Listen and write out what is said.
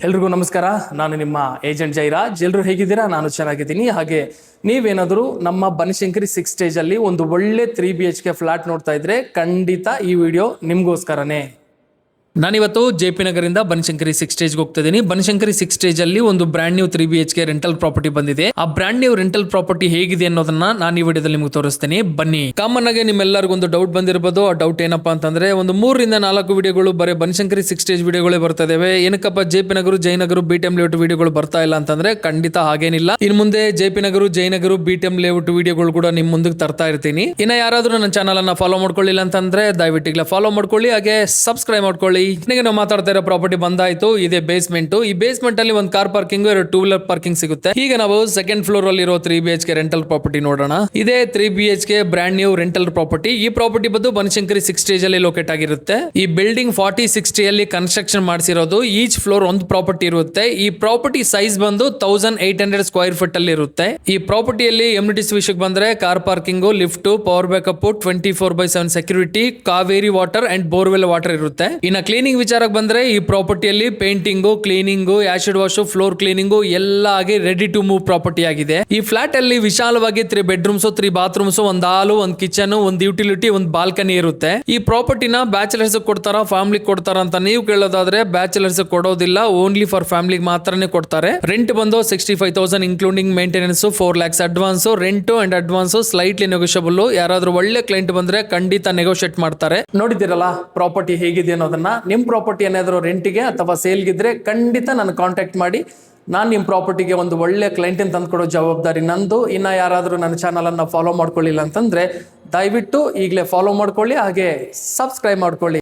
ಎಲ್ರಿಗೂ ನಮಸ್ಕಾರ. ನಾನು ನಿಮ್ಮ ಏಜೆಂಟ್ ಜೈರಾಜ್. ಎಲ್ಲರೂ ಹೇಗಿದ್ದೀರಾ? ನಾನು ಚೆನ್ನಾಗಿದ್ದೀನಿ. ಹಾಗೆ ನೀವೇನಾದರೂ ನಮ್ಮ ಬನಶಂಕರಿ 6 ಸ್ಟೇಜಲ್ಲಿ ಒಂದು ಒಳ್ಳೆ 3 BHK ಫ್ಲಾಟ್ ನೋಡ್ತಾ ಇದ್ರೆ ಖಂಡಿತ ಈ ವಿಡಿಯೋ ನಿಮಗೋಸ್ಕರನೇ. ನಾನಿವತ್ತು JP ನಗರಿಂದ ಬನಶಂಕರಿ 6 ಸ್ಟೇಜ್ಗೆ ಹೋಗ್ತಾ ಇದ್ದೀನಿ. ಬನಶಂಕರಿ 6 ಸ್ಟೇಜ್ ಅಲ್ಲಿ ಒಂದು brand new 3 BHK rental property ಬಂದಿದೆ. ಆ ಬ್ರ್ಯಾಂಡ್ ನ್ಯೂ ರೆಂಟಲ್ ಪ್ರಾಪರ್ಟಿ ಹೇಗಿದೆ ಅನ್ನೋದನ್ನ ನಾನು ಈ ವಿಡಿಯೋದಲ್ಲಿ ನಿಮಗೆ ತೋರಿಸ್ತೀನಿ. ಬನ್ನಿ. ಕಾಮನ್ ಆಗಿ ನಿಮ್ಮೆಲ್ಲರಿಗೂ ಒಂದು ಡೌಟ್ ಬಂದಿರಬಹುದು. ಆ ಡೌಟ್ ಏನಪ್ಪಾ ಅಂತಂದ್ರೆ, ಒಂದು 3 ರಿಂದ 4 ವಿಡಿಯೋಗಳು ಬರೀ ಬನಶಂಕರಿ 6 ಸ್ಟೇಜ್ ವಿಡಿಯೋಗಳೇ ಬರ್ತಾ ಇದಾವೆ. ಏನಕ್ಕಪ್ಪ JP ನಗರ ಜಯನಗರ BTM ಲೇಔಟ್ ವಿಡಿಯೋಗಳು ಬರ್ತಾ ಇಲ್ಲ ಅಂತಂದ್ರೆ, ಖಂಡಿತ ಹಾಗೇನಿಲ್ಲ. ಇನ್ನು ಮುಂದೆ JP ನಗರ ಜಯನಗರ BTM ಲೇಔಟ್ ವಿಡಿಯೋಗಳು ಕೂಡ ನಿಮ್ ಮುಂದಕ್ಕೆ ತರ್ತಾ ಇರ್ತೀನಿ. ಇನ್ನ ಯಾರಾದ್ರೂ ನನ್ನ ಚಾನಲ್ ಅನ್ನ ಫಾಲೋ ಮಾಡ್ಕೊಳ್ಳಿಲ್ಲ ಅಂತಂದ್ರೆ ದಯವಿಟ್ಟು ಫಾಲೋ ಮಾಡ್ಕೊಳ್ಳಿ, ಹಾಗೆ ಸಬ್ಸ್ಕ್ರೈಬ್ ಮಾಡ್ಕೊಳ್ಳಿ. ಈಗ ನಾವು ಮಾತಾಡ್ತಾ ಇರೋ ಪ್ರಾಪರ್ಟಿ ಬಂದಾಯ್ತು. ಇದೇ ಬೇಸ್ಮೆಂಟ್. ಈ ಬೇಸ್ಮೆಂಟ್ ಅಲ್ಲಿ ಒಂದು ಕಾರ್ ಪಾರ್ಕಿಂಗ್, 2 ವೀಲರ್ ಪಾರ್ಕಿಂಗ್ ಸಿಗುತ್ತೆ. ಈಗ ನಾವು ಸೆಕೆಂಡ್ ಫ್ಲೋರ್ ಅಲ್ಲಿ ಇರೋ 3 BHK ರೆಂಟಲ್ ಪ್ರಾಪರ್ಟಿ ನೋಡೋಣ. ಇದೇ 3 BHK brand new rental property. ಈ ಪ್ರಾಪರ್ಟಿ ಬಂದು ಬನಶಂಕರಿ 6 ಸ್ಟೇಜ್ ಅಲ್ಲಿ ಲೊಕೇಟ್ ಆಗಿರುತ್ತೆ. ಈ ಬಿಲ್ಡಿಂಗ್ 40-60 ಅಲ್ಲಿ ಕನ್ಸ್ಟ್ರಕ್ಷನ್ ಮಾಡಿಸಿರೋದು. ಈಚ್ ಫ್ಲೋರ್ ಒಂದು ಪ್ರಾಪರ್ಟಿ ಇರುತ್ತೆ. ಈ ಪ್ರಾಪರ್ಟಿ ಸೈಜ್ ಬಂದು 1800 ಸ್ಕ್ವೇರ್ ಫೀಟ್ ಅಲ್ಲಿ ಇರುತ್ತೆ. ಈ ಪ್ರಾಪರ್ಟಿಯಲ್ಲಿ ಎಮ್ಯುನಿಟೀಸ್ ವಿಷಯಕ್ಕೆ ಬಂದ್ರೆ car parking, lift, power backup, 24/7 security, Kaveri water and borewell water ಇರುತ್ತೆ. ಇನ್ನ ಕ್ಲೀನಿಂಗ್ ವಿಚಾರಕ್ಕೆ ಬಂದ್ರೆ ಈ ಪ್ರಾಪರ್ಟಿಯಲ್ಲಿ painting, cleaning, acid wash, floor cleaning ಎಲ್ಲ ಆಗಿ ರೆಡಿ ಟು ಮೂವ್ ಪ್ರಾಪರ್ಟಿ ಆಗಿದೆ. ಈ ಫ್ಲಾಟ್ ಅಲ್ಲಿ ವಿಶಾಲವಾಗಿ 3 ಬೆಡ್ರೂಮ್ಸ್, 3 ಬಾತ್ರೂಮ್ಸ್, ಒಂದು ಹಾಲು, ಒಂದು ಕಿಚನ್, ಒಂದು ಯುಟಿಲಿಟಿ, ಒಂದು ಬಾಲ್ಕನಿ ಇರುತ್ತೆ. ಈ ಪ್ರಾಪರ್ಟಿನ ಬ್ಯಾಚಲರ್ಸ್ ಕೊಡ್ತಾರ, ಫ್ಯಾಮಿಲಿ ಕೊಡ್ತಾರ ಅಂತ ನೀವು ಕೇಳೋದಾದ್ರೆ ಬ್ಯಾಚಲರ್ಸ್ ಕೊಡೋದಿಲ್ಲ, ಓನ್ಲಿ ಫಾರ್ ಫ್ಯಾಮಿಲಿ ಮಾತ್ರನೇ ಕೊಡ್ತಾರೆ. ರೆಂಟ್ ಬಂದು 65,000 including maintenance, 4 lakhs advance. Rent and advance slightly negotiable. ಯಾರಾದ್ರೂ ಒಳ್ಳೆ ಕ್ಲೈಂಟ್ ಬಂದ್ರೆ ಖಂಡಿತ ನೆಗೋಷಿಯೇಟ್ ಮಾಡ್ತಾರೆ. ನೋಡಿದಿರಲ್ಲ ಪ್ರಾಪರ್ಟಿ ಹೇಗಿದೆ ಅನ್ನೋದನ್ನ. ನಿಮ್ ಪ್ರಾಪರ್ಟಿ ಏನಾದರೂ ರೆಂಟಿಗೆ ಅಥವಾ ಸೇಲ್ಗಿದ್ರೆ ಖಂಡಿತ ನಾನು ಕಾಂಟ್ಯಾಕ್ಟ್ ಮಾಡಿ. ನಾನು ನಿಮ್ಮ ಪ್ರಾಪರ್ಟಿಗೆ ಒಂದು ಒಳ್ಳೆ ಕ್ಲೈಂಟನ್ನು ತಂದುಕೊಡೋ ಜವಾಬ್ದಾರಿ ನಂದು. ಇನ್ನು ಯಾರಾದರೂ ನನ್ನ ಚಾನಲನ್ನು ಫಾಲೋ ಮಾಡ್ಕೊಳ್ಳಿಲ್ಲ ಅಂತಂದರೆ ದಯವಿಟ್ಟು ಈಗಲೇ ಫಾಲೋ ಮಾಡ್ಕೊಳ್ಳಿ, ಹಾಗೆ ಸಬ್ಸ್ಕ್ರೈಬ್ ಮಾಡ್ಕೊಳ್ಳಿ.